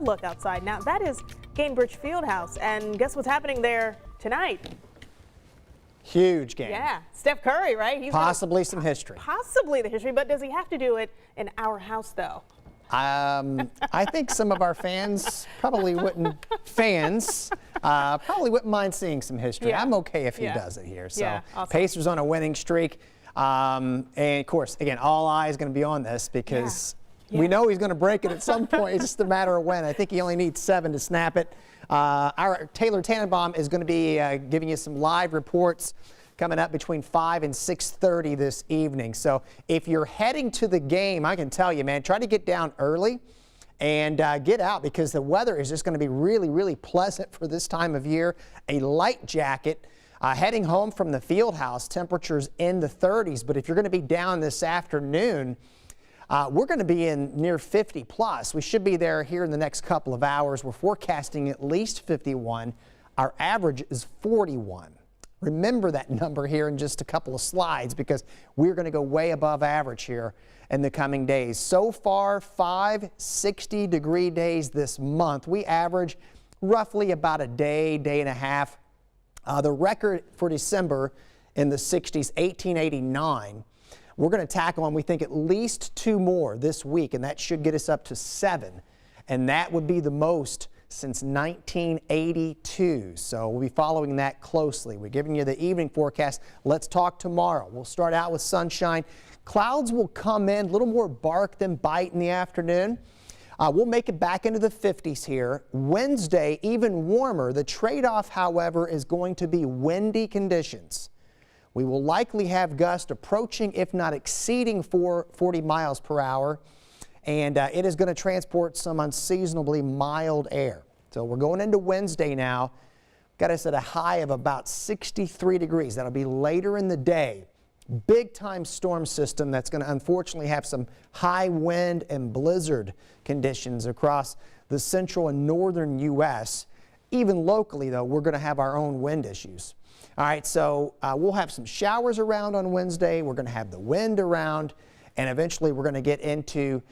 Look outside now. That is Gainbridge Fieldhouse, and guess what's happening there tonight? Huge game. Yeah, Steph Curry, right? He's possibly some history. Possibly the history, but does he have to do it in our house though? I think some of our fans probably wouldn't. Probably wouldn't mind seeing some history. Yeah. I'm okay if he does it here. So yeah, awesome. Pacers on a winning streak, and of course, again, all eyes going to be on this because. We know he's going to break it at some point. It's just a matter of when. I think he only needs 7 to snap it. Our Taylor Tannenbaum is going to be giving you some live reports coming up between 5 and 6:30 this evening. So if you're heading to the game, I can tell you, man, try to get down early and get out because the weather is just going to be really, really pleasant for this time of year. A light jacket. Heading home from the field house, temperatures in the 30s. But if you're going to be down this afternoon, we're going to be in near 50 plus. We should be there here in the next couple of hours. We're forecasting at least 51. Our average is 41. Remember that number here in just a couple of slides because we're going to go way above average here in the coming days. So far, 5 60-degree days this month. We average roughly about a day, day and a half. The record for December in the 60s, 1889. We're going to tack on, we think, at least 2 more this week, and that should get us up to 7. And that would be the most since 1982. So we'll be following that closely. We're giving you the evening forecast. Let's talk tomorrow. We'll start out with sunshine. Clouds will come in, a little more bark than bite in the afternoon. We'll make it back into the 50s here. Wednesday, even warmer. The trade-off, however, is going to be windy conditions. We will likely have gusts approaching, if not exceeding 40 miles per hour. And it is going to transport some unseasonably mild air. So we're going into Wednesday now. Got us at a high of about 63 degrees. That'll be later in the day. Big time storm system that's going to unfortunately have some high wind and blizzard conditions across the central and northern U.S. Even locally, though, we're going to have our own wind issues. All right, so we'll have some showers around on Wednesday. We're going to have the wind around, and eventually we're going to get into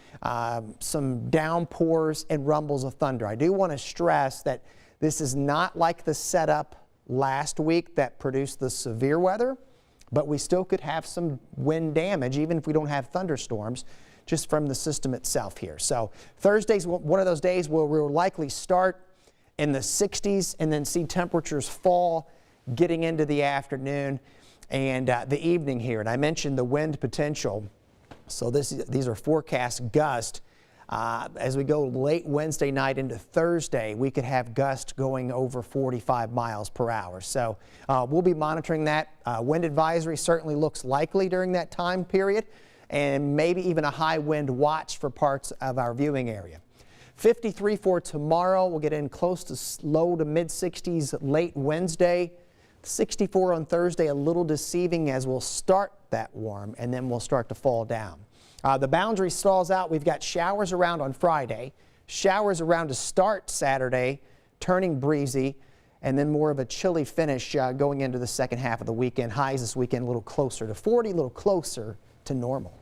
some downpours and rumbles of thunder. I do want to stress that this is not like the setup last week that produced the severe weather, but we still could have some wind damage, even if we don't have thunderstorms, just from the system itself here. So Thursday's one of those days where we'll likely start in the 60s and then see temperatures fall getting into the afternoon and the evening here. And I mentioned the wind potential. So these are forecast gusts. As we go late Wednesday night into Thursday, we could have gusts going over 45 miles per hour. So we'll be monitoring that. Wind advisory certainly looks likely during that time period, and maybe even a high wind watch for parts of our viewing area. 53 for tomorrow. We'll get in close to low to mid 60s late Wednesday. 64 on Thursday, a little deceiving as we'll start that warm and then we'll start to fall down. The boundary stalls out. We've got showers around on Friday, showers around to start Saturday, turning breezy, and then more of a chilly finish going into the second half of the weekend. Highs this weekend a little closer to 40, a little closer to normal.